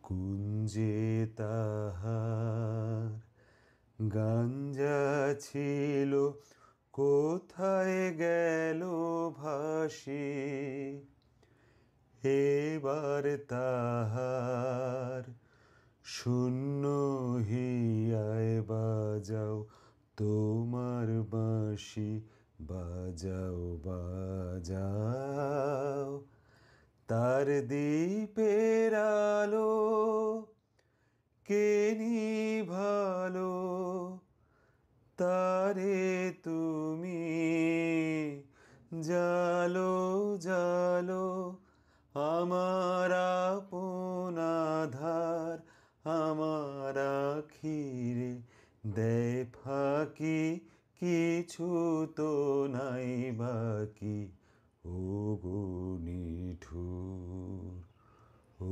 কুঞ্জে তাহার গাঞ্জা ছিল, কোথায় গেল ভাসি? এবার তাহার শূন্য হিয়ায় বাজাও তোমার বাঁশি, বাজাও বাজাও। তার দ্বীপের আলো কে নিভালো, তারে তুমি জালো জালো। আমার আপন আধার আমার আখিরে দেয় ফাঁকি, কিছু তো নাই বাকি। ও গো নিঠুর, ও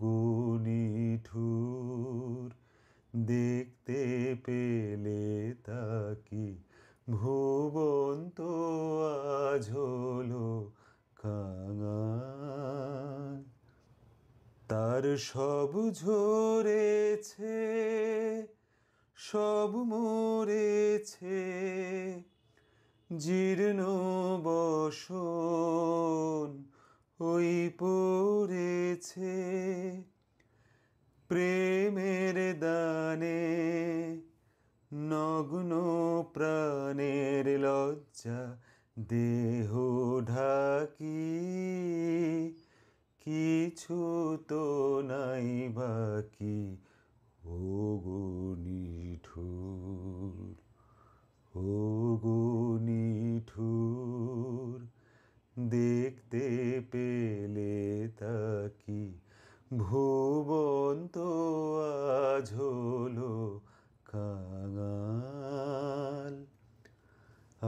গো নিঠুর, দেখতে পেলে তাকি ভুবন তো আজ হলো কাঙাল। তার সব ঝরেছে, সব মরেছে, জীর্ণ বসন ওই পড়েছে। প্রেমের দানে নগ্ন প্রাণের লজ্জা দেহ ঢাকি, কিছু তো নাই বাকি। ও গো নিঠুর, ও গো নিঠুর, দেখতে পেলে তাকি ভুবন তো আজ হলো কাঙাল।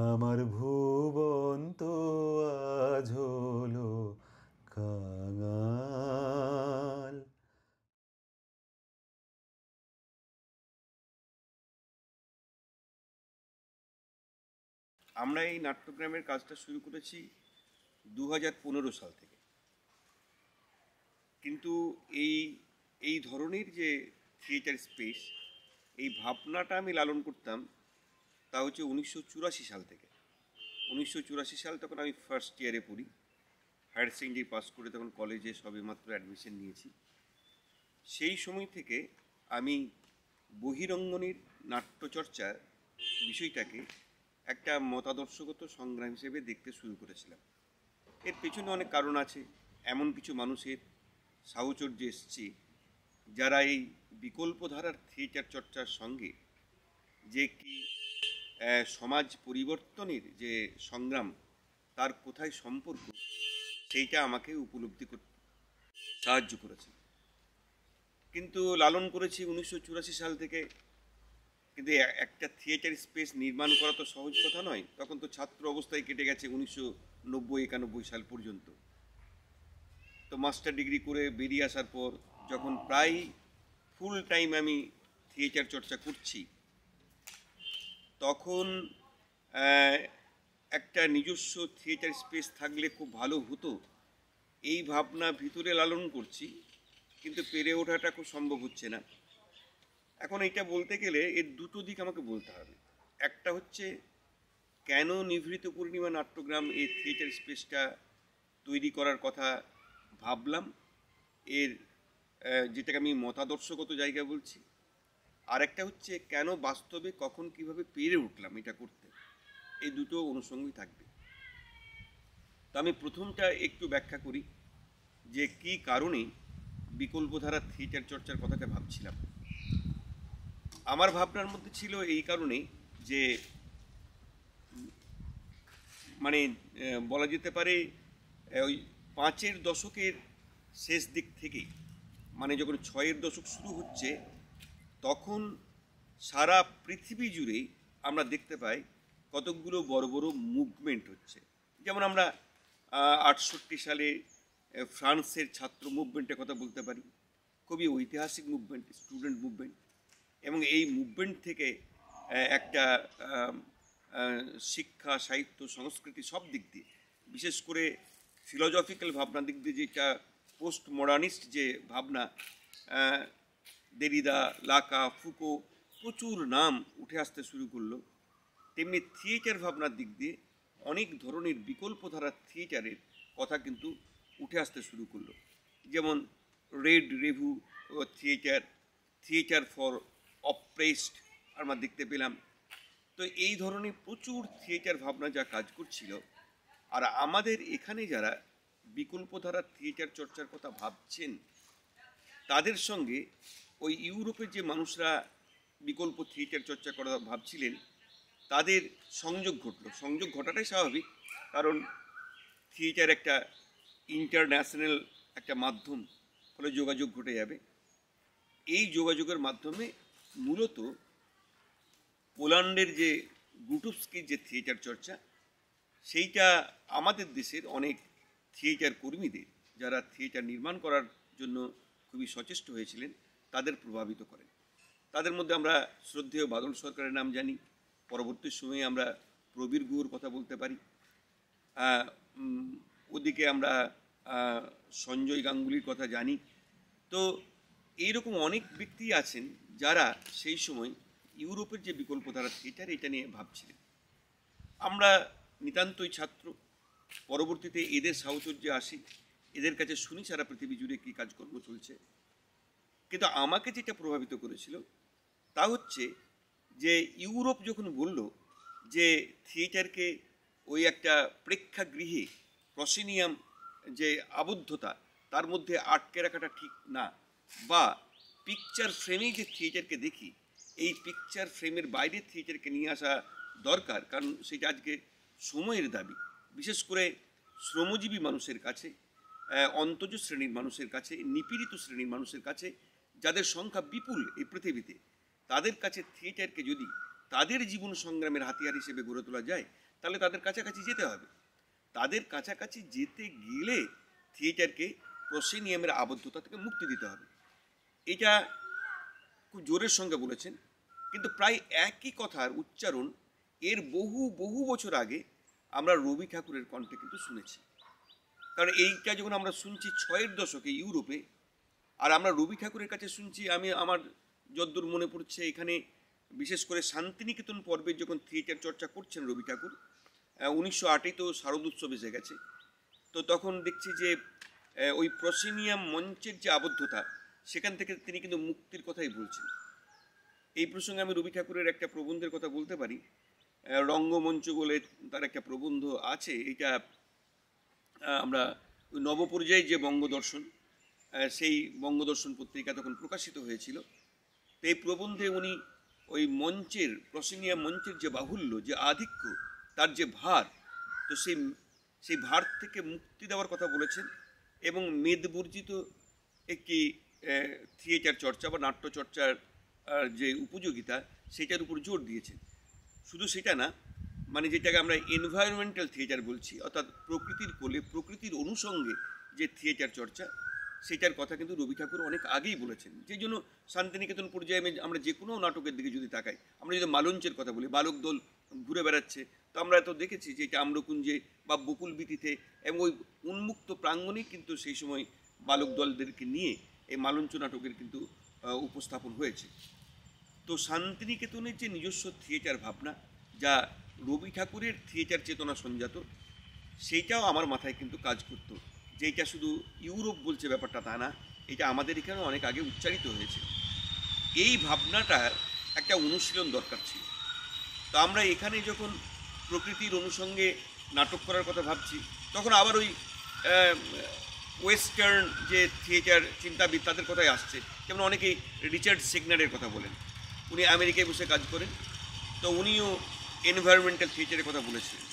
আমার ভুবন তো আজ হলো কাঙাল। আমরা এই নাট্যগ্রামের কাজটা শুরু করেছি 2015 সাল থেকে, কিন্তু এই এই ধরনের যে থিয়েটার স্পেস, এই ভাবনাটা আমি লালন করতাম তা হচ্ছে 1984 সাল থেকে। 1984 সাল, তখন আমি ফার্স্ট ইয়ারে পড়ি, হায়ার সেকেন্ডারি পাস করে তখন কলেজে সবেমাত্র অ্যাডমিশন নিয়েছি। সেই সময় থেকে আমি বহিরঙ্গনের নাট্যচর্চার বিষয়টাকে একটা মতাদর্শগত সংগ্রাম হিসেবে দেখতে শুরু করেছিলাম। এর পেছনে অনেক কারণ আছে। এমন কিছু মানুষের সাহচর্যে এসছে যারা এই বিকল্প ধারার থিয়েটার চর্চার সঙ্গে যে কি সমাজ পরিবর্তনের যে সংগ্রাম, তার কোথায় সম্পর্ক, সেইটা আমাকে উপলব্ধি করতে সাহায্য করেছে। কিন্তু লালন করেছি 1984 সাল থেকে, কিন্তু একটা থিয়েটার স্পেস নির্মাণ করা তো সহজ কথা নয়। তখন তো ছাত্র অবস্থায় কেটে গেছে 1990-91 সাল পর্যন্ত। তো মাস্টার ডিগ্রি করে বেরিয়ে আসার পর যখন প্রায় ফুল টাইম আমি থিয়েটার চর্চা করছি, তখন একটা নিজস্ব থিয়েটার স্পেস থাকলে খুব ভালো হতো, এই ভাবনা ভিতরে লালন করছি, কিন্তু পেরে ওঠাটা খুব সম্ভব হচ্ছে না। এখন এইটা বলতে গেলে এর দুটো দিক আমাকে বলতে হবে। একটা হচ্ছে কেন নিভৃত পূর্ণিমা নাট্যগ্রাম এই থিয়েটার স্পেসটা তৈরি করার কথা ভাবলাম, এর যেটাকে আমি মতাদর্শগত জায়গা বলছি। আর একটা হচ্ছে কেন বাস্তবে কখন কিভাবে পেরে উঠলাম এটা করতে। এই দুটো অনুষঙ্গই থাকবে। তো আমি প্রথমটা একটু ব্যাখ্যা করি যে কি কারণে বিকল্পধারা থিয়েটার চর্চার কথাটা ভাবছিলাম। আমার ভাবনার মধ্যে ছিল এই কারণে যে মানে বলা যেতে পারে ওই 5-এর দশকের শেষ দিক থেকেই, মানে যখন 6-এর দশক শুরু হচ্ছে, তখন সারা পৃথিবী জুড়েই আমরা দেখতে পাই কতকগুলো বড় বড় মুভমেন্ট হচ্ছে। যেমন আমরা 68 সালে ফ্রান্সের ছাত্র মুভমেন্টের কথা বলতে পারি, খুবই ঐতিহাসিক মুভমেন্ট, স্টুডেন্ট মুভমেন্ট। এবং এই মুভমেন্ট থেকে একটা শিক্ষা, সাহিত্য, সংস্কৃতি সব দিক দিয়ে, বিশেষ করে ফিলোজফিক্যাল ভাবনার দিক দিয়ে যেটা পোস্ট মডার্নিস্ট যে ভাবনা, দেরিদা, লাকা, ফুকো প্রচুর নাম উঠে আসতে শুরু করলো, তেমনি থিয়েটার ভাবনার দিক দিয়ে অনেক ধরনের বিকল্প ধারার থিয়েটারের কথা কিন্তু উঠে আসতে শুরু করলো। যেমন রেড রেভু থিয়েটার, থিয়েটার ফর অপ্রেসড আমরা দেখতে পেলাম। তো এই ধরনের প্রচুর থিয়েটার ভাবনা যা কাজ করছিল, আর আমাদের এখানে যারা বিকল্প ধারার থিয়েটার চর্চার কথা ভাবছেন, তাদের সঙ্গে ওই ইউরোপের যে মানুষরা বিকল্প থিয়েটার চর্চা করা ভাবছিলেন, তাদের সংযোগ ঘটলো। সংযোগ ঘটাটাই স্বাভাবিক, কারণ থিয়েটার একটা ইন্টারন্যাশনাল একটা মাধ্যম, ফলে যোগাযোগ ঘটে যাবে। এই যোগাযোগের মাধ্যমে মূলত পোল্যান্ডের যে গ্রুটুস্কির যে থিয়েটার চর্চা, সেইটা আমাদের দেশের অনেক থিয়েটার কর্মীদের, যারা থিয়েটার নির্মাণ করার জন্য খুবই সচেষ্ট হয়েছিলেন, তাদের প্রভাবিত করেন। তাদের মধ্যে আমরা শ্রদ্ধেয় বাদল সরকারের নাম জানি, পরবর্তী সময়ে আমরা প্রবীর গুহর কথা বলতে পারি, ওদিকে আমরা সঞ্জয় গাঙ্গুলির কথা জানি। তো এইরকম অনেক ব্যক্তি আছেন যারা সেই সময় ইউরোপের যে বিকল্প ধারা থিয়েটার, এটা নিয়ে ভাবছিলেন। আমরা নিতান্তই ছাত্র, পরবর্তীতে এদের সাহচর্যে আসি, এদের কাছে শুনি সারা পৃথিবী জুড়ে কী কাজকর্ম চলছে। কিন্তু আমাকে যেটা প্রভাবিত করেছিল তা হচ্ছে যে ইউরোপ যখন বলল যে থিয়েটারকে ওই একটা প্রেক্ষাগৃহে প্রসিনিয়াম যে আবদ্ধতা, তার মধ্যে আটকে রাখাটা ঠিক না, বা পিকচার ফ্রেমেই যে থিয়েটারকে দেখি, এই পিকচার ফ্রেমের বাইরে থিয়েটারকে নিয়ে আসা দরকার, কারণ সেটা আজকে সময়ের দাবি। বিশেষ করে শ্রমজীবী মানুষের কাছে, অন্তজ শ্রেণীর মানুষের কাছে, নিপীড়িত শ্রেণীর মানুষের কাছে, যাদের সংখ্যা বিপুল এই পৃথিবীতে, তাদের কাছে থিয়েটারকে যদি তাদের জীবন সংগ্রামের হাতিয়ার হিসেবে গড়ে তোলা যায়, তাহলে তাদের কাছাকাছি যেতে হবে। তাদের কাছাকাছি যেতে গেলে থিয়েটারকে প্রসিনিয়ামের আবদ্ধতা থেকে মুক্তি দিতে হবে। এটা খুব জোরের সঙ্গে বলেছেন, কিন্তু প্রায় একই কথার উচ্চারণ এর বহু বহু বছর আগে আমরা রবি ঠাকুরের কণ্ঠে কিন্তু শুনেছি। কারণ এইটা যখন আমরা শুনছি 6-এর দশকে ইউরোপে, আর আমরা রবি ঠাকুরের কাছে শুনছি, আমার যদ্দূর মনে পড়ছে, এখানে বিশেষ করে শান্তিনিকেতন পর্বে যখন থিয়েটার চর্চা করছেন রবি ঠাকুর, 1908-এ তো শারদোৎসব এসে গেছে, তো তখন দেখছি যে ওই প্রসিনিয়াম মঞ্চের যে আবদ্ধতা, সেখান থেকে তিনি কিন্তু মুক্তির কথাই বলছেন। এই প্রসঙ্গে আমি রবি ঠাকুরের একটা প্রবন্ধের কথা বলতে পারি। রঙ্গমঞ্চ বলে তার একটা প্রবন্ধ আছে, এটা আমরা ওই নবপর্যায়ে যে বঙ্গদর্শন, সেই বঙ্গদর্শন পত্রিকা তখন প্রকাশিত হয়েছিল। তো এই প্রবন্ধে উনি ওই মঞ্চের, প্রসিনিয়াম মঞ্চের যে বাহুল্য, যে আধিক্য, তার যে ভার, তো সেই ভার থেকে মুক্তি দেওয়ার কথা বলেছেন, এবং মেদবর্জিত একটি থিয়েটার চর্চা বা নাট্য চর্চার যে উপযোগিতা, সেটার উপর জোর দিয়েছেন। শুধু সেটা না, মানে যেটাকে আমরা এনভায়রনমেন্টাল থিয়েটার বলছি, অর্থাৎ প্রকৃতির কোলে, প্রকৃতির অনুষঙ্গে যে থিয়েটার চর্চা, সেটার কথা কিন্তু রবি ঠাকুর অনেক আগেই বলেছেন। যে জন্য শান্তিনিকেতন পর্যায়ে আমরা যে কোনো নাটকের দিকে যদি তাকাই, আমরা যদি মালঞ্চের কথা বলি, বালক দল ঘুরে বেড়াচ্ছে, তো আমরা তো দেখেছি যে এটা আম্রকুঞ্জে বা বকুল বীথিতে, এবং ওই উন্মুক্ত প্রাঙ্গণেই কিন্তু সেই সময় বালক দলদেরকে নিয়ে এই মালঞ্চ নাটকের কিন্তু উপস্থাপন হয়েছে। তো শান্তিনিকেতনের যে নিজস্ব থিয়েটার ভাবনা, যা রবি ঠাকুরের থিয়েটার চেতনা সঞ্জাত, সেইটাও আমার মাথায় কিন্তু কাজ করতো, যে এটা শুধু ইউরোপ বলছে ব্যাপারটা তা না, এটা আমাদের এখানে অনেক আগে উচ্চারিত হয়েছে। এই ভাবনাটার একটা অনুশীলন দরকার ছিল। তো আমরা এখানে যখন প্রকৃতির অনুষঙ্গে নাটক করার কথা ভাবছি, তখন আবার ওই ওয়েস্টার্ন যে থিয়েটার চিন্তাবিদ, তাদের কথাই আসছে। যেমন অনেকেই রিচার্ড সেগনারের কথা বলেন, উনি আমেরিকায় বসে কাজ করেন, তো উনিও এনভায়রনমেন্টাল থিয়েটারের কথা বলেছিলেন।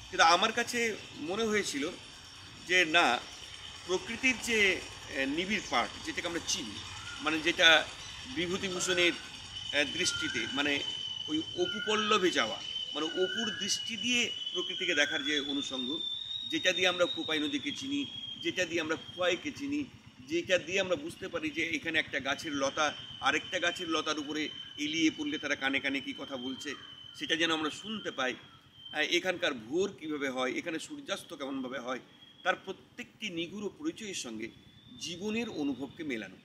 কিন্তু আমার কাছে মনে হয়েছিল যে না, প্রকৃতির যে নিবিড় পার্ট, যেটাকে আমরা চিনি, মানে যেটা বিভূতিভূষণের দৃষ্টিতে, মানে ওই অপুপল্লবে যাওয়া, মানে অপুর দৃষ্টি দিয়ে প্রকৃতিকে দেখার যে অনুষঙ্গ, যেটা দিয়ে আমরা কোপাই নদীকে চিনি, যেটা দিয়ে আমরা খোয়াইকে চিনি, যেটা দিয়ে আমরা বুঝতে পারি যে এখানে একটা গাছের লতা আরেকটা গাছের লতার উপরে এলিয়ে পড়লে তারা কানে কানে কী কথা বলছে, সেটা যেন আমরা শুনতে পাই। এখানকার ভোর কীভাবে হয়, এখানে সূর্যাস্ত কেমনভাবে হয়, তার প্রত্যেকটি নিগুড় পরিচয়ের সঙ্গে জীবনের অনুভবকে মেলানো।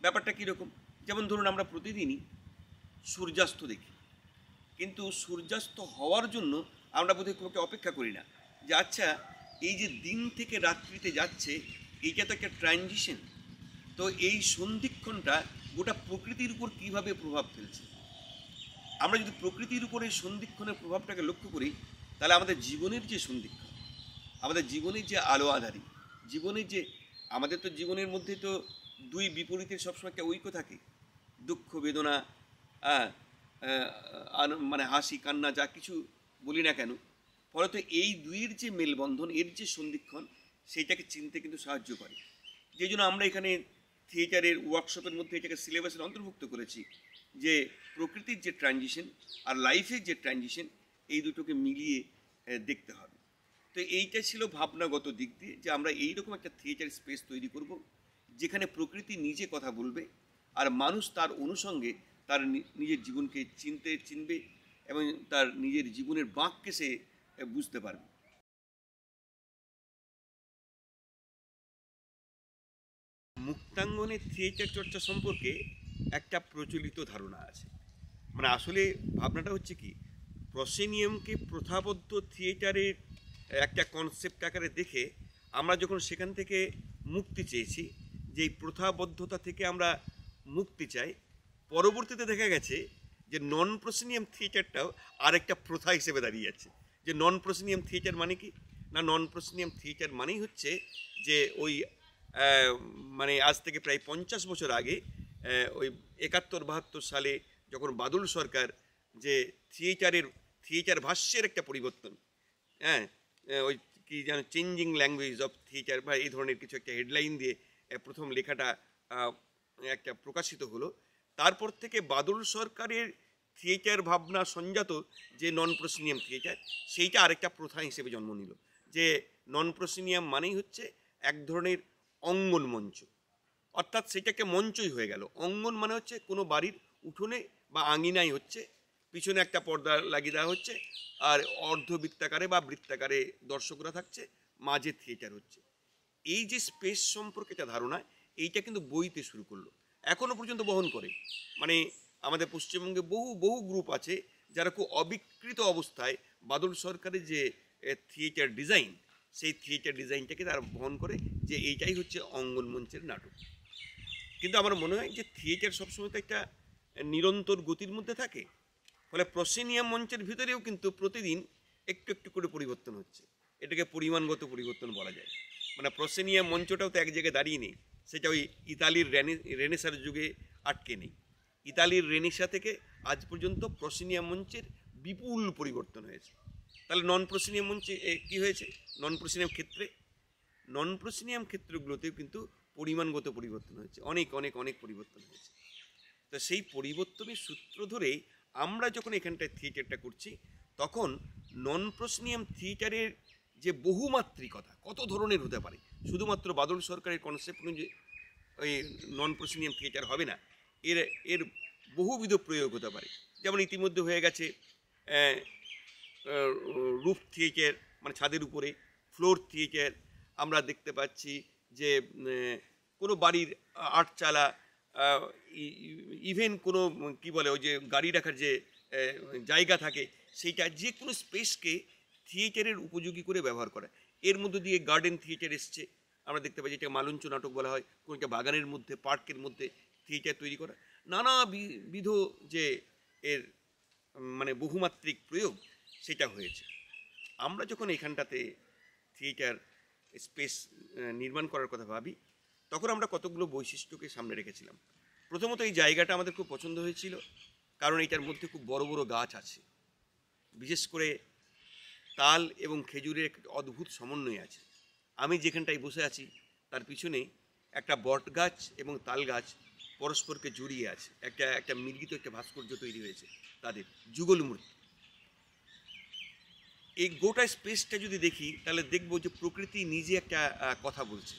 ব্যাপারটা কীরকম? যেমন ধরুন আমরা প্রতিদিনই সূর্যাস্ত দেখি, কিন্তু সূর্যাস্ত হওয়ার জন্য আমরা বোধহয় খুব একটা অপেক্ষা করি না, যে আচ্ছা এই যে দিন থেকে রাত্রিতে যাচ্ছে, এইটা তো একটা ট্রানজিশন। তো এই সন্ধিক্ষণটা গোটা প্রকৃতির উপর কীভাবে প্রভাব ফেলছে। আমরা যদি প্রকৃতির উপরে সন্ধিক্ষণের প্রভাবটাকে লক্ষ্য করি, তাহলে আমাদের জীবনের যে সন্ধিক্ষণ, আমাদের জীবনের যে আলো আঁধারি, জীবনের যে, আমাদের তো জীবনের মধ্যে তো দুই বিপরীতের সবসময় একটা ঐক্য থাকে, দুঃখ বেদনা, আহ, মানে হাসি কান্না যা কিছু বলি না কেন, ফলত এই দুইয়ের যে মেলবন্ধন, এর যে সন্ধিক্ষণ, সেইটাকে চিনতে কিন্তু সাহায্য করে। যেই জন্য আমরা এখানে থিয়েটারের ওয়ার্কশপের মধ্যে এটাকে সিলেবাসের অন্তর্ভুক্ত করেছি, যে প্রকৃতির যে ট্রানজিশন আর লাইফের যে ট্রানজিশন, এই দুটোকে মিলিয়ে দেখতে হবে। তো এইটা ছিল ভাবনাগত দিক দিয়ে, যে আমরা এইরকম একটা থিয়েটার স্পেস তৈরি করব, যেখানে প্রকৃতি নিজে কথা বলবে আর মানুষ তার অনুষঙ্গে তার নিজের জীবনকে চিনবে এবং তার নিজের জীবনের বাঁককে সে বুঝতে পারবে। মুক্তাঙ্গনের থিয়েটার চর্চা সম্পর্কে একটা প্রচলিত ধারণা আছে। মানে আসলে ভাবনাটা হচ্ছে কি, প্রসেনিয়ামকে প্রথাবদ্ধ থিয়েটারের একটা কনসেপ্ট আকারে দেখে আমরা যখন সেখান থেকে মুক্তি চেয়েছি, যে এই প্রথাবদ্ধতা থেকে আমরা মুক্তি চাই, পরবর্তীতে দেখা গেছে যে নন প্রসেনিয়াম থিয়েটারটাও আরেকটা প্রথা হিসেবে দাঁড়িয়ে যাচ্ছে। যে নন প্রসেনিয়াম থিয়েটার মানে কি না, নন প্রসেনিয়াম থিয়েটার মানেই হচ্ছে যে ওই মানে আজ থেকে প্রায় 50 বছর আগে, ওই 71-72 সালে যখন বাদল সরকার যে থিয়েটার ভাষ্যের একটা পরিবর্তন, হ্যাঁ, ওই কি যেন চেঞ্জিং ল্যাঙ্গুয়েজ অফ থিয়েটার বা এই ধরনের কিছু একটা হেডলাইন দিয়ে প্রথম লেখাটা একটা প্রকাশিত হলো, তারপর থেকে বাদল সরকারের থিয়েটার ভাবনা সঞ্জাত যে নন প্রসেনিয়াম থিয়েটার, সেইটা আরেকটা প্রথা হিসেবে জন্ম নিল। যে নন প্রসেনিয়াম মানেই হচ্ছে এক ধরনের অঙ্গন মঞ্চ, অর্থাৎ সেটাকে মঞ্চই হয়ে গেল। অঙ্গন মানে হচ্ছে কোনো বাড়ির উঠোনে বা আঙিনায় হচ্ছে, পিছনে একটা পর্দা লাগিয়ে দেওয়া হচ্ছে, আর অর্ধবৃত্তাকারে বা বৃত্তাকারে দর্শকরা থাকছে, মাঝে থিয়েটার হচ্ছে। এই যে স্পেস সম্পর্কে একটা ধারণা, এইটা কিন্তু বইতে শুরু করলো, এখনও পর্যন্ত বহন করে। মানে আমাদের পশ্চিমবঙ্গে বহু গ্রুপ আছে যারা খুব অবিকৃত অবস্থায় বাদল সরকারের যে থিয়েটার ডিজাইন, সেই থিয়েটার ডিজাইনটাকে তারা বহন করে, যে এইটাই হচ্ছে অঙ্গন মঞ্চের নাটক। কিন্তু আমার মনে হয় যে থিয়েটার সবসময় তো একটা নিরন্তর গতির মধ্যে থাকে, ফলে প্রসেনিয়াম মঞ্চের ভিতরেও কিন্তু প্রতিদিন একটু একটু করে পরিবর্তন হচ্ছে। এটাকে পরিমাণগত পরিবর্তন বলা যায়। মানে প্রসেনিয়াম মঞ্চটাও তো এক জায়গায় দাঁড়িয়ে নেই, সেটা ওই ইতালির রেনেসার যুগে আটকে নেই। ইতালির রেনেসা থেকে আজ পর্যন্ত প্রসেনিয়াম মঞ্চের বিপুল পরিবর্তন হয়েছে। তাহলে নন প্রসেনিয়াম মঞ্চে কী হয়েছে? নন প্রসেনিয়াম ক্ষেত্রগুলোতেও কিন্তু পরিমাণগত পরিবর্তন হয়েছে, অনেক পরিবর্তন হয়েছে। তো সেই পরিবর্তনের সূত্র ধরেই আমরা যখন এখানটায় থিয়েটারটা করছি, তখন নন প্রসেনিয়াম থিয়েটারের যে বহুমাত্রিকতা কত ধরনের হতে পারে, শুধুমাত্র বাদল সরকারের কনসেপ্ট অনুযায়ী ওই নন প্রসেনিয়াম থিয়েটার হবে না, এর বহুবিধ প্রয়োগ হতে পারে। যেমন ইতিমধ্যে হয়ে গেছে রুফ থিয়েটার, মানে ছাদের উপরে ফ্লোর থিয়েটার। আমরা দেখতে পাচ্ছি যে কোনো বাড়ির আটচালা, ইভেন কোনো কি বলে ওই যে গাড়ি রাখার যে জায়গা থাকে, সেইটা যে কোনো স্পেসকে থিয়েটারের উপযোগী করে ব্যবহার করা। এর মধ্যে দিয়ে গার্ডেন থিয়েটার এসছে, আমরা দেখতে পাই, যেটা মালঞ্চ নাটক বলা হয়। কোনো একটা বাগানের মধ্যে, পার্কের মধ্যে থিয়েটার তৈরি করা, নানাবিধ যে এর মানে বহুমাত্রিক প্রয়োগ, সেটা হয়েছে। আমরা যখন এখানটাতে থিয়েটার স্পেস নির্মাণ করার কথা ভাবি, তখন আমরা কতগুলো বৈশিষ্ট্যকে সামনে রেখেছিলাম। প্রথমত এই জায়গাটা আমাদের খুব পছন্দ হয়েছিল, কারণ এটার মধ্যে খুব বড় বড় গাছ আছে, বিশেষ করে তাল এবং খেজুরের একটা অদ্ভুত সমন্বয় আছে। আমি যেখানটায় বসে আছি তার পিছনে একটা বট গাছ এবং তাল গাছ পরস্পরকে জড়িয়ে আছে, একটা মিলিত একটা ভাস্কর্য তৈরি হয়েছে, তাদের যুগল মূর্তি। এই গোটা স্পেসটা যদি দেখি, তাহলে দেখবো যে প্রকৃতি নিজে একটা কথা বলছে।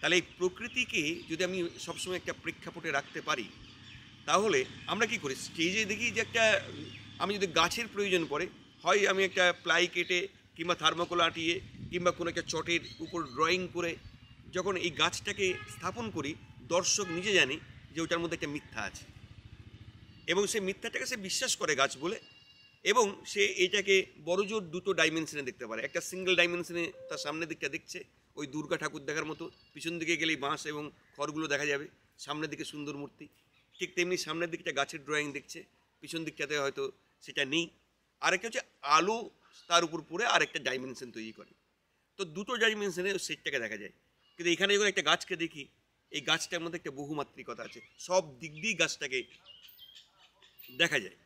তাহলে এই প্রকৃতিকে যদি আমি সবসময় একটা প্রেক্ষাপটে রাখতে পারি, তাহলে আমরা কি করি, স্টেজে দেখি যে একটা, আমি যদি গাছের প্রয়োজন পড়ে, হয় আমি একটা প্লাই কেটে কিংবা থার্মোকোল আঁটিয়ে কিংবা কোনো একটা চটের উপর ড্রয়িং করে যখন এই গাছটাকে স্থাপন করি, দর্শক নিজে জানে যে ওটার মধ্যে একটা মিথ্যা আছে, এবং সেই মিথ্যাটাকে সে বিশ্বাস করে গাছ বলে, এবং সে এটাকে বড়জোর দুটো ডাইমেনশনে দেখতে পারে। একটা সিঙ্গেল ডাইমেনশনে তার সামনের দিকটা দেখছে ওই দুর্গা ঠাকুর দেখার মতো, পিছন দিকে গেলেই বাঁশ এবং খড়গুলো দেখা যাবে, সামনের দিকে সুন্দর মূর্তি। ঠিক তেমনি সামনের দিকটা গাছের ড্রয়িং দেখছে, পিছন দিকটাতে হয়তো সেটা নেই। আরেকটা হচ্ছে আলো তার উপর পড়ে আরেকটা ডাইমেনশন তৈরি করে। তো দুটো ডাইমেনশনে ওই সেটটাকে দেখা যায়। কিন্তু এখানে যখন একটা গাছকে দেখি, এই গাছটার মধ্যে একটা বহুমাত্রিকতা আছে, সব দিক দিয়েই গাছটাকে দেখা যায়।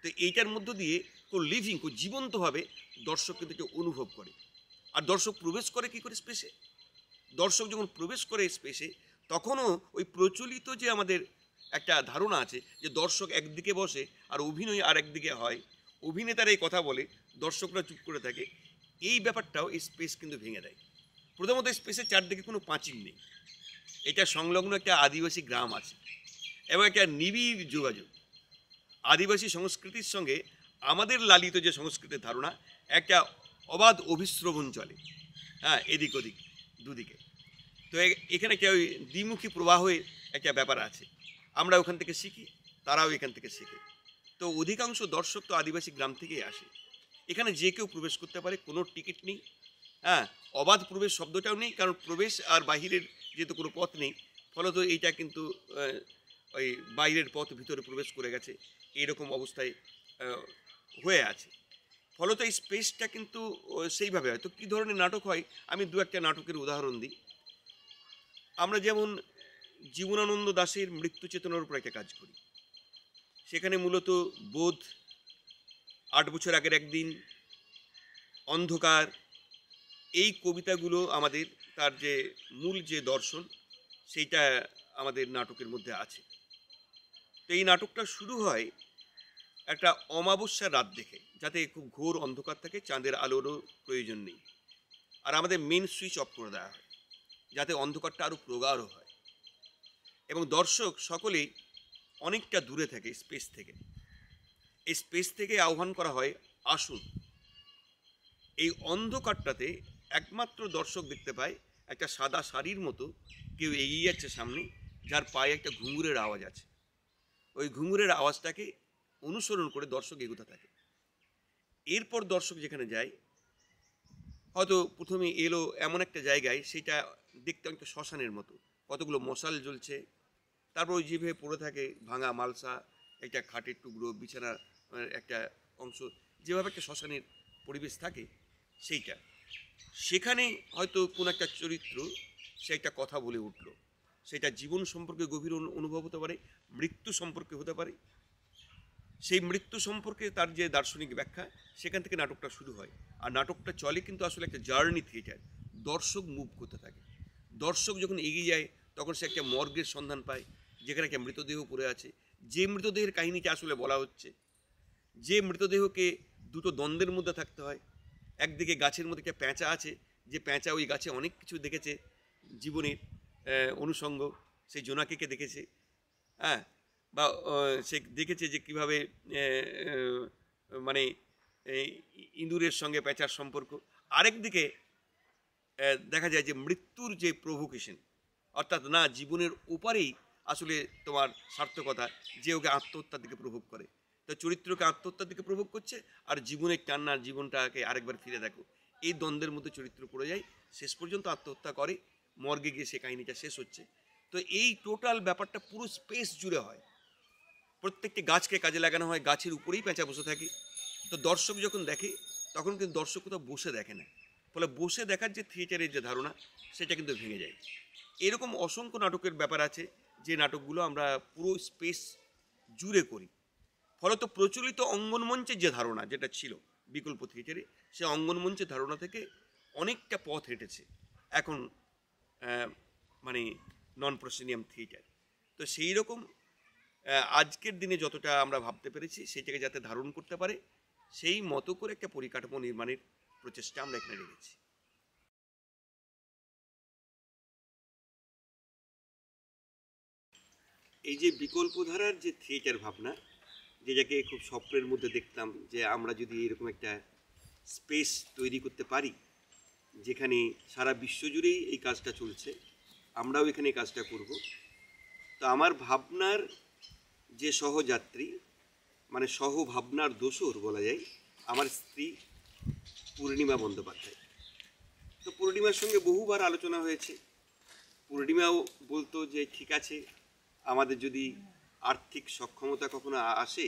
তো এইটার মধ্য দিয়ে খুব লিভিং, খুব জীবন্তভাবে দর্শক কিন্তু এটা অনুভব করে। আর দর্শক প্রবেশ করে কী করে স্পেসে? দর্শক যখন প্রবেশ করে স্পেসে, তখনও ওই প্রচলিত যে আমাদের একটা ধারণা আছে যে দর্শক একদিকে বসে আর অভিনয় আর একদিকে হয়, অভিনেতারা এই কথা বলে, দর্শকরা চুপ করে থাকে, এই ব্যাপারটাও এই স্পেস কিন্তু ভেঙে দেয়। প্রথমত স্পেসের চারদিকে কোনো পাঁচিল নেই, এটা সংলগ্ন একটা আদিবাসী গ্রাম আছে এবং একটা নিবিড় যোগাযোগ। আদিবাসী সংস্কৃতির সঙ্গে আমাদের লালিত যে সংস্কৃতির ধারণা, একটা অবাধ অভিশ্রবণ চলে, হ্যাঁ, এদিক ওদিক দুদিকে। তো এখানে একটা ওই দ্বিমুখী প্রবাহের একটা ব্যাপার আছে, আমরা ওখান থেকে শিখি, তারাও এখান থেকে শেখে। তো অধিকাংশ দর্শক তো আদিবাসী গ্রাম থেকেই আসে, এখানে যে কেউ প্রবেশ করতে পারে, কোনো টিকিট নেই, হ্যাঁ, অবাধ প্রবেশ শব্দটাও নেই, কারণ প্রবেশ আর বাহিরের যেহেতু কোনো পথ নেই, ফলত এইটা কিন্তু ওই বাইরের পথ ভিতরে প্রবেশ করে গেছে, এইরকম অবস্থায় হয়ে আছে। ফলত এই স্পেসটা কিন্তু সেইভাবে হয়। তো কী ধরনের নাটক হয়, আমি দু একটা নাটকের উদাহরণ দিই। আমরা যেমন জীবনানন্দ দাশের মৃত্যু চেতনার উপর একটা কাজ করি, সেখানে মূলত বোধ, 8 বছর আগের একদিন, অন্ধকার, এই কবিতাগুলো আমাদের, তার যে মূল যে দর্শন সেইটা আমাদের নাটকের মধ্যে আছে। তো এই নাটকটা শুরু হয় একটা অমাবস্যার রাত দেখে, যাতে খুব ঘোর অন্ধকার থাকে, চাঁদের আলোরও প্রয়োজন নেই, আর আমাদের মেন সুইচ অফ করে দেওয়া হয় যাতে অন্ধকারটা আরও প্রগাঢ় হয়, এবং দর্শক সকলেই অনেকটা দূরে থাকে স্পেস থেকে। এই স্পেস থেকে আহ্বান করা হয়, আসুন। এই অন্ধকারটাতে একমাত্র দর্শক দেখতে পায় একটা সাদা শাড়ির মতো কেউ এগিয়ে যাচ্ছে সামনে, যার পায়ে একটা ঘুঙুরের আওয়াজ আছে। ওই ঘুঙুরের আওয়াজটাকে অনুসরণ করে দর্শক এগোতে থাকে। এরপর দর্শক যেখানে যায়, হয়তো প্রথমে এলো এমন একটা জায়গায়, সেটা দেখতে অনেকটা শ্মশানের মতো, কতগুলো মশাল জ্বলছে, তারপর ওই যেভাবে পড়ে থাকে ভাঙা মালসা, একটা খাটের টুকরো, বিছানা একটা অংশ, যেভাবে একটা শ্মশানের পরিবেশ থাকে সেইটা। সেখানে হয়তো কোনো একটা চরিত্র সে একটা কথা বলে উঠল, সেটা জীবন সম্পর্কে গভীর অনুভব হতে পারে, মৃত্যু সম্পর্কে হতে পারে। সেই মৃত্যু সম্পর্কে তার যে দার্শনিক ব্যাখ্যা, সেখান থেকে নাটকটা শুরু হয়। আর নাটকটা চলে কিন্তু আসলে একটা জার্নি থিয়েটার, দর্শক মুভ করতে থাকে। দর্শক যখন এগিয়ে যায়, তখন সে একটা মর্গের সন্ধান পায়, যেখানে একটা মৃতদেহ পড়ে আছে। যে মৃতদেহের কাহিনীটা আসলে বলা হচ্ছে, যে মৃতদেহকে দুটো দ্বন্দ্বের মধ্যে থাকতে হয়, একদিকে গাছের মধ্যে একটা প্যাঁচা আছে, যে প্যাঁচা ওই গাছে অনেক কিছু দেখেছে জীবনের অনুষঙ্গ, সেই জোনাকিকে দেখেছে, হ্যাঁ, বা সে দেখেছে যে কীভাবে মানে ইঁদুরের সঙ্গে প্যাঁচার সম্পর্ক। আরেকদিকে দেখা যায় যে মৃত্যুর যে প্রভোকেশন, অর্থাৎ না, জীবনের ওপারেই আসলে তোমার সার্থকতা, যে ওকে আত্মহত্যার দিকে প্রভোগ করে। তো চরিত্রকে আত্মহত্যার দিকে প্রভোগ করছে, আর জীবনের টান্না, জীবনটাকে আরেকবার ফিরে দেখো, এই দ্বন্দ্বের মধ্যে চরিত্র পড়ে যায়, শেষ পর্যন্ত আত্মহত্যা করে, মর্গে গিয়ে সে কাহিনীটা শেষ হচ্ছে। তো এই টোটাল ব্যাপারটা পুরো স্পেস জুড়ে হয়, প্রত্যেকটি গাছকে কাজে লাগানো হয়, গাছের উপরেই পেঁচা বসে থাকে। তো দর্শক যখন দেখে, তখন কিন্তু দর্শক কোথাও বসে দেখে না, ফলে বসে দেখার যে থিয়েটারের যে ধারণা, সেটা কিন্তু ভেঙে যায়। এরকম অসংখ্য নাটকের ব্যাপার আছে, যে নাটকগুলো আমরা পুরো স্পেস জুড়ে করি। ফলত প্রচলিত অঙ্গনমঞ্চের যে ধারণা যেটা ছিল বিকল্প থিয়েটারে, সে অঙ্গনমঞ্চের ধারণা থেকে অনেকটা পথ হেঁটেছে এখন মানে নন প্রসেনিয়াম থিয়েটার। তো সেই রকম আজকের দিনে যতটা আমরা ভাবতে পেরেছি, সেটাকে যাতে ধারণ করতে পারে, সেই মতো করে একটা পরিকাঠামো নির্মাণের প্রচেষ্টা আমরা এখানে রেখেছি। এই যে বিকল্প ধারার যে থিয়েটার ভাবনা, যেটাকে খুব স্বপ্নের মধ্যে দেখতাম, যে আমরা যদি এরকম একটা স্পেস তৈরি করতে পারি, যেখানে সারা বিশ্ব জুড়েই এই কাজটা চলছে, আমরাও এখানে এই কাজটা করব, তো আমার ভাবনার যে সহযাত্রী, মানে সহভাবনার দোসর বলা যায়, আমার স্ত্রী পূর্ণিমা বন্দ্যোপাধ্যায়। তো পূর্ণিমার সঙ্গে বহুবার আলোচনা হয়েছে। পূর্ণিমাও বলতো যে ঠিক আছে, আমাদের যদি আর্থিক সক্ষমতা কখনো আসে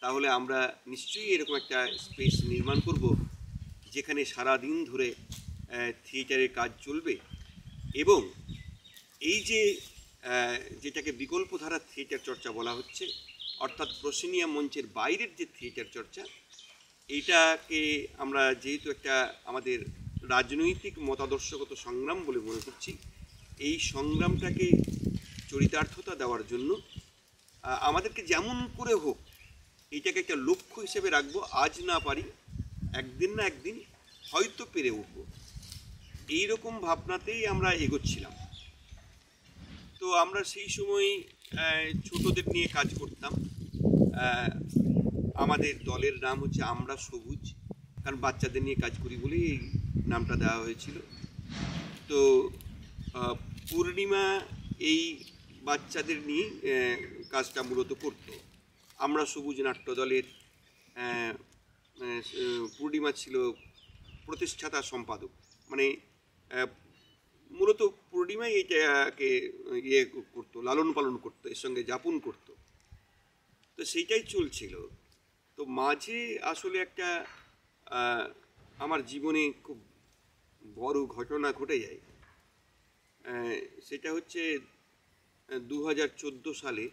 তাহলে আমরা নিশ্চয়ই এরকম একটা স্পেস নির্মাণ করব যেখানে সারা দিন ধরে থিয়েটারের কাজ চলবে, এবং এই যে যেটাকে বিকল্পধারা থিয়েটার চর্চা বলা হচ্ছে, অর্থাৎ প্রসেনিয়া মঞ্চের বাইরের যে থিয়েটার চর্চা, এইটাকে আমরা যেহেতু একটা আমাদের রাজনৈতিক মতাদর্শগত সংগ্রাম বলে মনে করছি, এই সংগ্রামটাকে চরিতার্থতা দেওয়ার জন্য আমাদেরকে যেমন করে হোক এইটাকে একটা লক্ষ্য হিসেবে রাখবো। আজ না পারি, একদিন না একদিন হয়তো পেরে উঠব, এইরকম ভাবনাতেই আমরা এগোচ্ছিলাম। তো আমরা সেই সময় ছোটদের নিয়ে কাজ করতাম। আমাদের দলের নাম হচ্ছে আমরা সবুজ, কারণ বাচ্চাদের নিয়ে কাজ করি বলেই এই নামটা দেওয়া হয়েছিল। তো পূর্ণিমা এই বাচ্চাদের নিয়ে কাজটা মূলত করত। আমরা সবুজ নাট্য দলের পূর্ণিমা ছিল প্রতিষ্ঠাতা সম্পাদক, মানে মূলত পূর্ণিমাই এইটাকে ইয়ে করতো, লালন পালন করতো, এর সঙ্গে যাপন করতো। তো সেইটাই চলছিল। তো মাঝে আসলে একটা আমার জীবনে খুব বড় ঘটনা ঘটে যায়। সেটা হচ্ছে 2014 সালে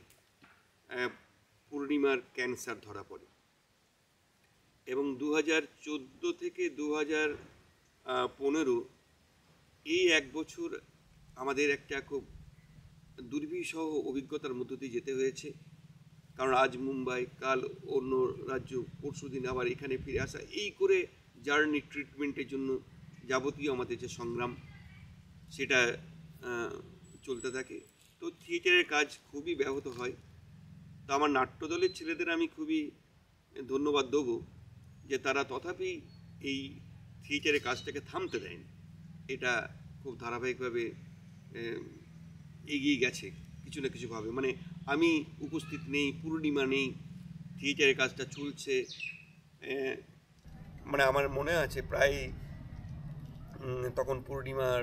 পূর্ণিমার ক্যান্সার ধরা পড়ে, এবং 2014 থেকে 2015 এই এক বছর আমাদের একটা খুব দুর্বিষহ অভিজ্ঞতার মধ্য দিয়ে যেতে হয়েছে। কারণ আজ মুম্বাই, কাল অন্য রাজ্য, পরশু দিন আবার এখানে ফিরে আসা, এই করে জার্নি ট্রিটমেন্টের জন্য যাবতীয় আমাদের যে সংগ্রাম সেটা চলতে থাকে। তো থিয়েটারের কাজ খুবই ব্যাহত হয়। তো আমার নাট্যদলের ছেলেদের আমি খুবই ধন্যবাদ দেবো যে তারা তথাপি এই থিয়েটারের কাজটাকে থামতে দেয়নি। এটা খুব ধারাবাহিকভাবে এগিয়ে গেছে কিছু না কিছুভাবে। মানে আমি উপস্থিত নেই, পূর্ণিমা নেই, থিয়েটারের কাজটা চলছে। মানে আমার মনে আছে প্রায় তখন পূর্ণিমার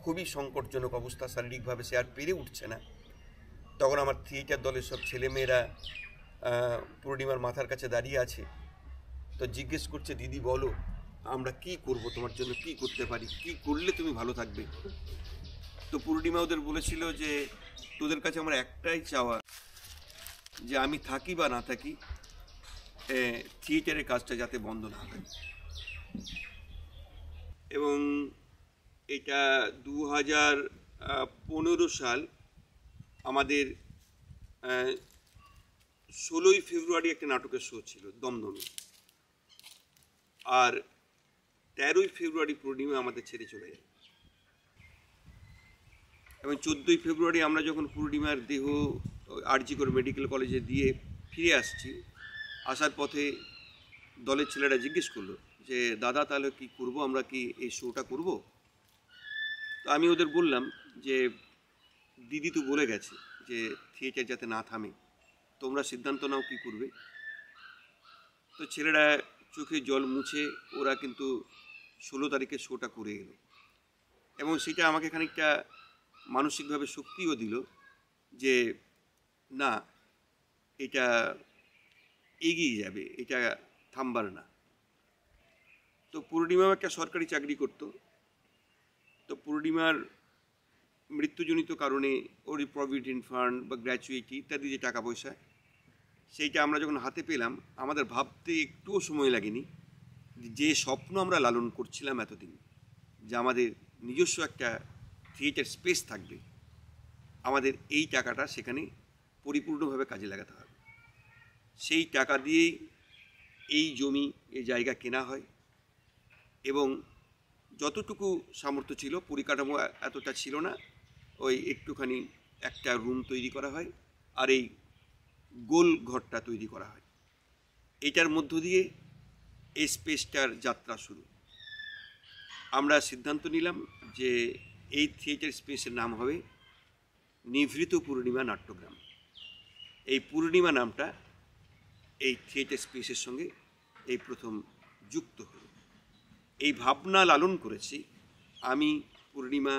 খুবই সংকটজনক অবস্থা, শারীরিকভাবে সে আর পেরে উঠছে না। তখন আমার থিয়েটার দলের সব ছেলেমেয়েরা পূর্ণিমার মাথার কাছে দাঁড়িয়ে আছে। তো জিজ্ঞেস করছে, দিদি বলো আমরা কি করব, তোমার জন্য কি করতে পারি, কি করলে তুমি ভালো থাকবে। তো পূর্ণিমা ওদের বলেছিল যে তোদের কাছে আমার একটাই চাওয়া, যে আমি থাকি বা না থাকি থিয়েটারের কাজটা যাতে বন্ধ না হয়। এবং এটা 2015 সাল, আমাদের 16ই ফেব্রুয়ারি একটা নাটকের শো ছিল দমদমে, আর 13ই ফেব্রুয়ারি পূর্ণিমা আমাদের ছেড়ে চলে যায়। এবং 14ই ফেব্রুয়ারি আমরা যখন পূর্ণিমার দেহ আরজি কর মেডিকেল কলেজে দিয়ে ফিরে আসছি, আসার পথে দলের ছেলেরা জিজ্ঞেস করলো যে দাদা তাহলে কি করব, আমরা কি এই শোটা করব? তো আমি ওদের বললাম যে দিদি তো বলে গেছে যে থিয়েটার যাতে না থামে, তোমরা সিদ্ধান্ত নাও কি করবে। তো ছেলেরা চোখে জল মুছে ওরা কিন্তু 16 তারিখে শোটা করে এলো, এবং সেটা আমাকে খানিকটা মানসিকভাবে শক্তিও দিল যে না, এটা এগিয়ে যাবে, এটা থামবার না। তো পূর্ণিমাও একটা সরকারি চাকরি করতো। তো পূর্ণিমার মৃত্যুজনিত কারণে ওর প্রভিডেন্ট ফান্ড বা গ্র্যাচুইটি ইত্যাদি যে টাকা পয়সা, সেইটা আমরা যখন হাতে পেলাম আমাদের ভাবতে একটুও সময় লাগেনি যে স্বপ্ন আমরা লালন করছিলাম এতদিন, যে আমাদের নিজস্ব একটা থিয়েটার স্পেস থাকবে, আমাদের এই টাকাটা সেখানে পরিপূর্ণভাবে কাজে লাগাতে হবে। সেই টাকা দিয়েই এই জমি, এই জায়গা কেনা হয়, এবং যতটুকু সামর্থ্য ছিল, পরিকাঠামো এতটা ছিল না, ওই একটুখানি একটা রুম তৈরি করা হয় আর এই গোল ঘরটা তৈরি করা হয়। এটার মধ্য দিয়ে এই স্পেসটার যাত্রা শুরু। আমরা সিদ্ধান্ত নিলাম যে এই থিয়েটার স্পেসের নাম হবে নিভৃত পূর্ণিমা নাট্যগ্রাম। এই পূর্ণিমা নামটা এই থিয়েটার স্পেসের সঙ্গে এই প্রথম যুক্ত হলো। এই ভাবনা লালন করেছি আমি, পূর্ণিমা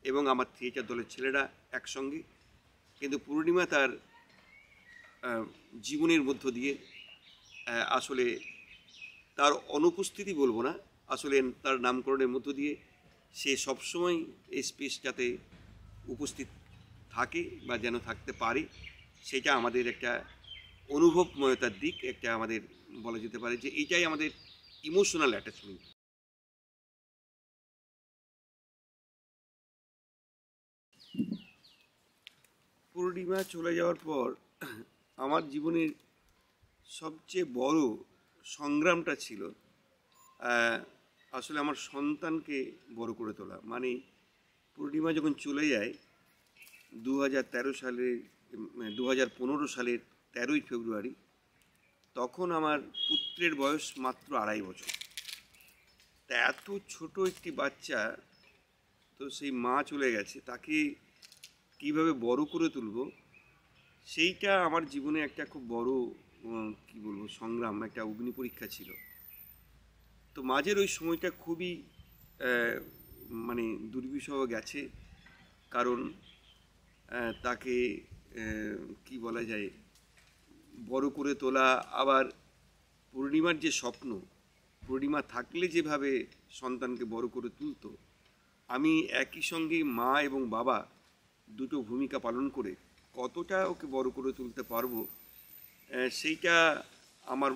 এবং আমার থিয়েটার দলের ছেলেরা একসঙ্গে। কিন্তু পূর্ণিমা তার জীবনের মধ্য দিয়ে আসলে তার অনুপস্থিতি বলবো না, আসলে তার নামকরণের মধ্য দিয়ে সে সবসময় এই স্পেসটাতে উপস্থিত থাকে বা যেন থাকতে পারে, সেটা আমাদের একটা অনুভবময়তার দিক, একটা আমাদের বলা যেতে পারে যে এইটাই আমাদের ইমোশনাল অ্যাটাচমেন্ট। পূর্ণিমা চলে যাওয়ার পর আমার জীবনের সবচেয়ে বড় সংগ্রামটা ছিল আসলে আমার সন্তানকে বড় করে তোলা। মানে পূর্ণিমা যখন চলে যায় 2013 সালের 2015 সালের 13ই ফেব্রুয়ারি, তখন আমার পুত্রের বয়স মাত্র 2.5 বছর। তা এত ছোট একটি বাচ্চা, তো সেই মা চলে গেছে, তাকে কিভাবে বড় করে তুলব, সেইটা আমার জীবনে একটা খুব বড় কি বলবো সংগ্রাম, একটা অগ্নি পরীক্ষা ছিল। তো মাঝের ওই সময়টা খুবই মানে দুর্বিষহ গেছে, কারণ তাকে কি বলা যায়, বড় করে তোলা। আবার পূর্ণিমার যে স্বপ্ন, পূর্ণিমা থাকলে যেভাবে সন্তানকে বড় করে তুলতো, আমি একই সঙ্গে মা এবং বাবা দুটো ভূমিকা পালন করে কতটা ওকে বড় করে তুলতে পারবো, সেইটা আমার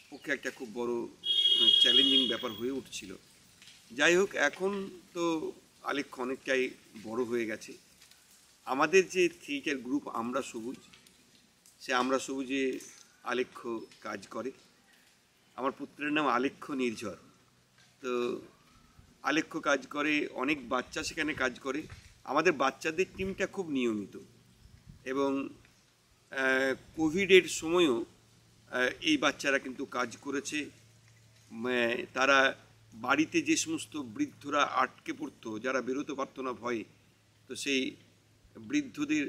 পক্ষে একটা খুব বড় চ্যালেঞ্জিং ব্যাপার হয়ে উঠছিল। যাই হোক, এখন তো আলেখ্য অনেকটাই বড় হয়ে গেছে। আমাদের যে থিয়েটার গ্রুপ আমরা সবুজ, সে আমরা সবুজে আলেখ্য কাজ করে। আমার পুত্রের নাম আলেখ্য নির্ঝর। তো আলেখ্য কাজ করে, অনেক বাচ্চা সেখানে কাজ করে। আমাদের বাচ্চাদের টিমটা খুব নিয়মিত, এবং কোভিডের সময়ও এই বাচ্চারা কিন্তু কাজ করেছে। তারা বাড়িতে যে সমস্ত বৃদ্ধরা আটকে পড়তো, যারা বেরোতে পারতো না ভয়ে, তো সেই বৃদ্ধদের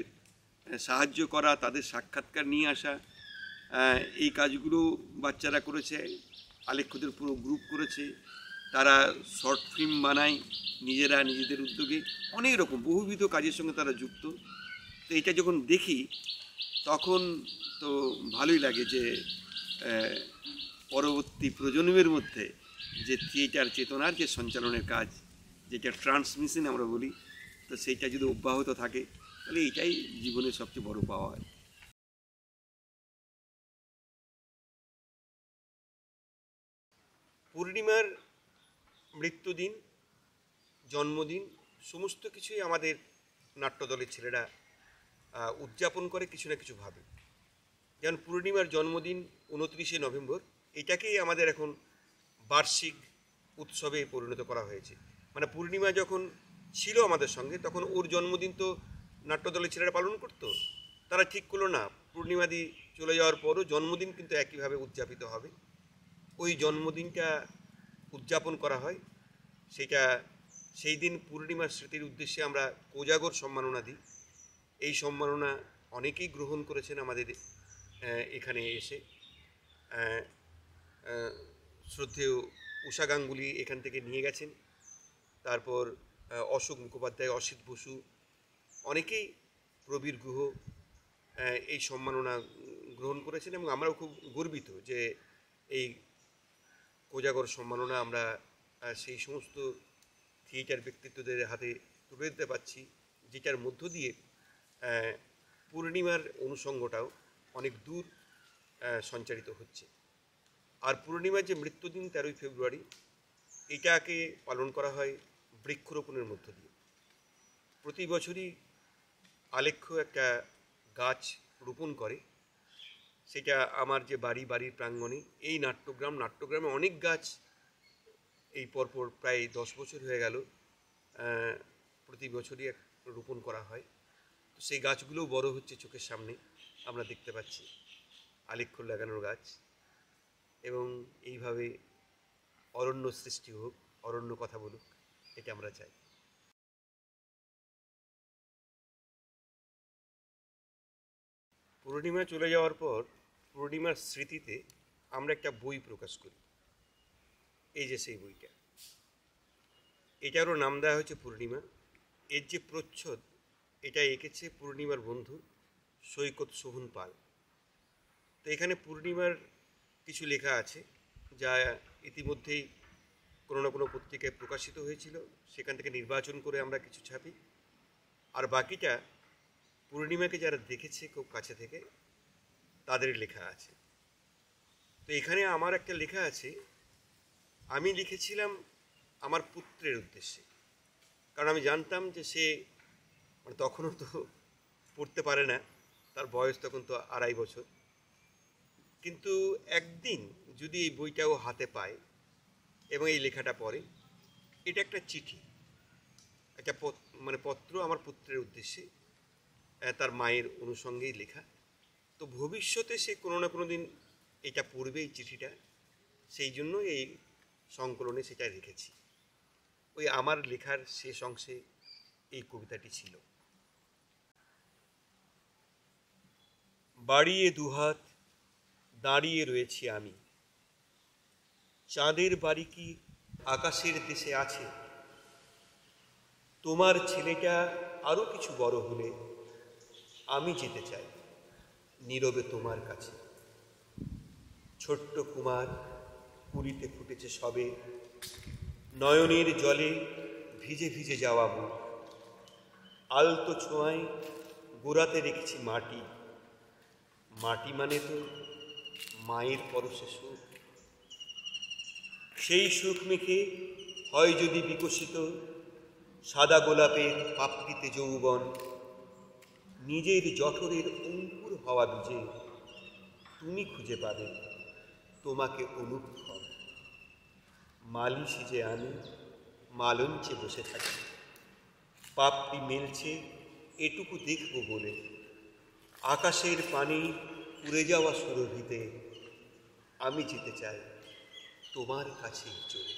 সাহায্য করা, তাদের সাক্ষাৎকার নিয়ে আসা, এই কাজগুলো বাচ্চারা করেছে। আলেখ্যদের পুরো গ্রুপ করেছে, তারা শর্ট ফিল্ম বানায় নিজেরা, নিজেদের উদ্যোগে, অনেক রকম বহুবিধ কাজের সঙ্গে তারা যুক্ত। তো এটা যখন দেখি তখন তো ভালোই লাগে যে পরবর্তী প্রজন্মের মধ্যে যে থিয়েটার চেতনার যে সঞ্চালনের কাজ, যেটা ট্রান্সমিশন আমরা বলি, তো সেইটা যদি অব্যাহত থাকে তাহলে এটাই জীবনের সবচেয়ে বড় পাওয়া হয়। পূর্ণিমার মৃত্যুদিন, জন্মদিন, সমস্ত কিছুই আমাদের নাট্যদলের ছেলেরা উদযাপন করে কিছু না কিছুভাবে। যেমন পূর্ণিমার জন্মদিন 29শে নভেম্বর, এটাকেই আমাদের এখন বার্ষিক উৎসবে পরিণত করা হয়েছে। মানে পূর্ণিমা যখন ছিল আমাদের সঙ্গে, তখন ওর জন্মদিন তো নাট্যদলের ছেলেরা পালন করতো। তারা ঠিক করলো না, পূর্ণিমাদি চলে যাওয়ার পরও জন্মদিন কিন্তু একইভাবে উদযাপিত হবে। ওই জন্মদিনটা উদযাপন করা হয়। সেটা সেই দিন পূর্ণিমার স্মৃতির উদ্দেশ্যে আমরা কোজাগর সম্মাননা দিই। এই সম্মাননা অনেকেই গ্রহণ করেছেন আমাদের এখানে এসে। শ্রদ্ধেয় উষা গাঙ্গুলি এখান থেকে নিয়ে গেছেন, তারপর অশোক মুখোপাধ্যায়, অসিত বসু, অনেকেই, প্রবীর গুহ এই সম্মাননা গ্রহণ করেছেন। এবং আমরাও খুব গর্বিত যে এই কোজাগর সম্মাননা আমরা সেই সমস্ত থিয়েটার ব্যক্তিত্বদের হাতে তুলে দিতে পারছি, যেটার মধ্য দিয়ে পূর্ণিমার অনুষঙ্গটাও অনেক দূর সঞ্চারিত হচ্ছে। আর পূর্ণিমার যে মৃত্যুদিন 13ই ফেব্রুয়ারি, এটাকে পালন করা হয় বৃক্ষরোপণের মধ্য দিয়ে। প্রতি বছরই আলেখ্য একটা গাছ রোপণ করে। সেটা আমার যে বাড়ির প্রাঙ্গণে এই নাট্যগ্রামে অনেক গাছ এই পরপর প্রায় 10 বছর হয়ে গেল প্রতি বছরই রোপণ করা হয়। তো সেই গাছগুলোও বড় হচ্ছে চোখের সামনে, আমরা দেখতে পাচ্ছি আলেখ্যর লাগানোর গাছ। এবং এইভাবে অরণ্য সৃষ্টি হোক, অরণ্য কথা বলুক, এটা আমরা চাই। পূর্ণিমা চলে যাওয়ার পর পূর্ণিমার স্মৃতিতে আমরা একটা বই প্রকাশ করি। এই যে সেই বইটা, এটারও নাম দেওয়া হয়েছে পূর্ণিমা। এর যে প্রচ্ছদ, এটা এঁকেছে পূর্ণিমার বন্ধু সৈকত শোভন পাল। তো এখানে পূর্ণিমার কিছু লেখা আছে যা ইতিমধ্যেই কোনো না কোনো পত্রিকায় প্রকাশিত হয়েছিল, সেখান থেকে নির্বাচন করে আমরা কিছু ছাপি। আর বাকিটা পূর্ণিমাকে যারা দেখেছে খুব কাছে থেকে তাদের লেখা আছে। তো এখানে আমার একটা লেখা আছে, আমি লিখেছিলাম আমার পুত্রের উদ্দেশ্যে, কারণ আমি জানতাম যে সে মানে তখনও তো পড়তে পারে না, তার বয়স তখন তো 2.5 বছর। কিন্তু একদিন যদি এই বইটাও হাতে পায় এবং এই লেখাটা পড়ে, এটা একটা চিঠি, একটা মানে পত্র আমার পুত্রের উদ্দেশ্যে, তার মায়ের অনুষঙ্গেই লেখা। তো ভবিষ্যতে সে কোনো না কোনো দিন এটা পড়বে, এই চিঠিটা, সেই জন্য এই সংকলনে সেটা রেখেছি। ওই আমার লেখার শেষ অংশে এই কবিতাটি ছিল। বাড়িয়ে দুহাত দাঁড়িয়ে রয়েছি আমি, চাঁদের বাড়ি কি আকাশের দেশে আছে? তোমার ছেলেটা আরো কিছু বড় হলে আমি যেতে চাই নীরবে তোমার কাছে। ছোট্ট কুমার কুড়িতে ফুটেছে সবে, নয়নের জলে ভিজে ভিজে যাওয়া বুক, আলতো ছোঁয়ায় গোড়াতে রেখেছি মাটি। মাটি মানে তো মায়ের পরশে সুখ, সেই সুখ মেখে হয় যদি বিকশিত সাদা গোলাপের পাপড়িতে যৌবন, নিজের জঠরের অঙ্কুর হওয়া বীজে তুমি খুঁজে পাবে তোমাকে অনুক্ষণ। মালি সেজে আমি মালঞ্চে বসে থাকি, পাপড়ি মেলছে এটুকু দেখব বলে, আকাশের পানি উড়ে যাওয়া সুরভিতে আমি যেতে চাই তোমার কাছেই চলে।